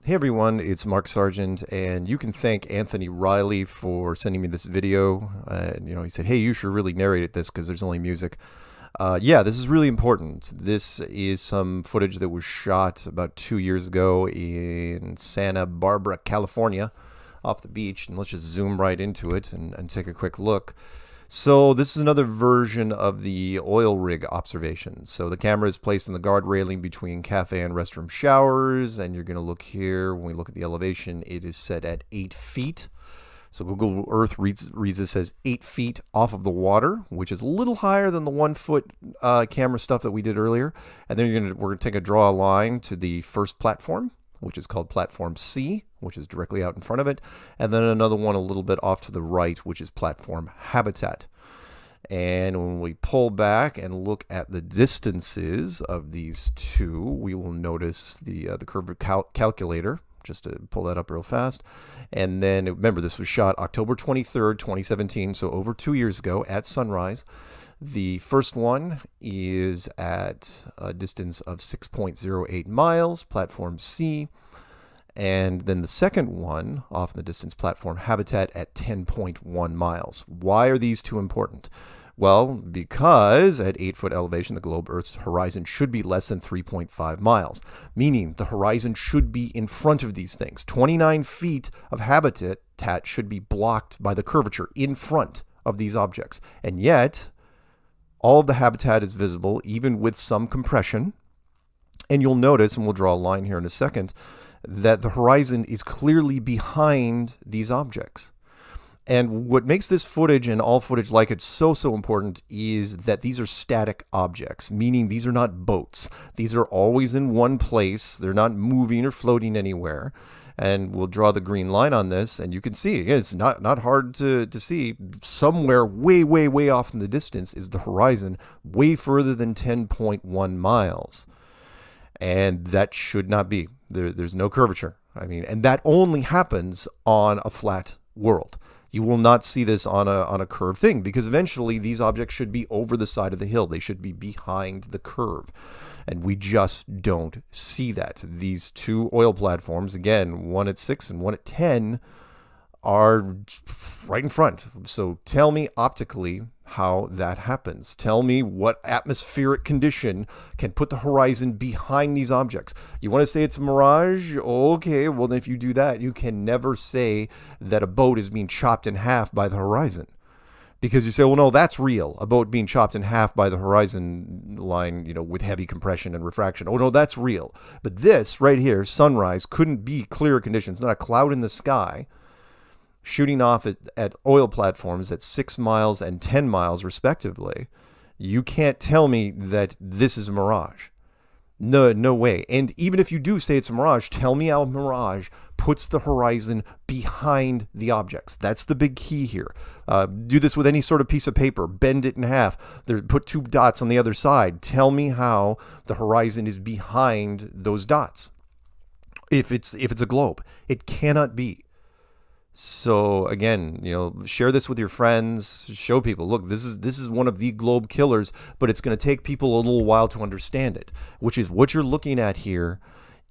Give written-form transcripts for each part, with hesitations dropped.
Hey everyone, it's Mark Sargent, and you can thank Anthony Riley for sending me this video. He said, "Hey, you should really narrate this because there's only music." Yeah, this is really important. This is some footage that was shot about 2 years ago in Santa Barbara, California, off the beach. And let's just zoom right into it and take a quick look. So this is another version of the oil rig observation. So the camera is placed in the guard railing between cafe and restroom showers, and you're going to look here. When we look at the elevation, it is set at 8 feet. So Google Earth reads this as 8 feet off of the water, which is a little higher than the 1 foot camera stuff that we did earlier. And then we're going to draw a line to the first platform, which is called platform C, which is directly out in front of it, and then another one a little bit off to the right, which is platform habitat. And when we pull back and look at the distances of these two, we will notice the curve calculator, just to pull that up real fast. And then remember, this was shot October 23rd, 2017, so over 2 years ago at sunrise. The first one is at a distance of 6.08 miles, platform C. And then the second one, off the distance platform habitat, at 10.1 miles. Why are these two important? Well, because at 8 foot elevation, the globe Earth's horizon should be less than 3.5 miles, meaning the horizon should be in front of these things. 29 feet of habitat should be blocked by the curvature in front of these objects. And yet, all of the habitat is visible, even with some compression. And you'll notice, and we'll draw a line here in a second, that the horizon is clearly behind these objects. And what makes this footage and all footage like it so important is that these are static objects, meaning these are not boats. These are always in one place. They're not moving or floating anywhere. And we'll draw the green line on this, and you can see it's not hard to see. Somewhere way off in the distance is the horizon, way further than 10.1 miles. And that should not be. There's no curvature. And that only happens on a flat world. You will not see this on a curved thing, because eventually these objects should be over the side of the hill. They should be behind the curve. And we just don't see that. These two oil platforms, again, one at 6 and one at 10, are right in front. So tell me optically how that happens. Tell me what atmospheric condition can put the horizon behind these objects. You want to say it's a mirage? Okay, well then if you do that, you can never say that a boat is being chopped in half by the horizon. Because you say, well, no, that's real. A boat being chopped in half by the horizon line, with heavy compression and refraction. Oh, no, that's real. But this right here, sunrise, couldn't be clearer conditions. Not a cloud in the sky, shooting off at oil platforms at 6 miles and 10 miles, respectively. You can't tell me that this is a mirage. No way. And even if you do say it's a mirage, tell me how a mirage puts the horizon behind the objects. That's the big key here. Do this with any sort of piece of paper. Bend it in half. Put 2 dots on the other side. Tell me how the horizon is behind those dots. If it's a globe, it cannot be. So again, share this with your friends, show people, look, this is one of the globe killers, but it's going to take people a little while to understand it, which is what you're looking at here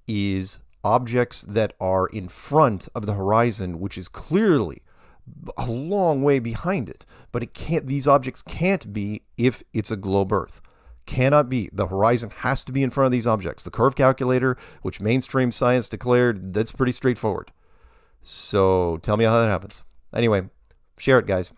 is objects that are in front of the horizon, which is clearly a long way behind it, but these objects can't be if it's a globe Earth. Cannot be. The horizon has to be in front of these objects. The curve calculator, which mainstream science declared, that's pretty straightforward. So tell me how that happens. Anyway, share it, guys.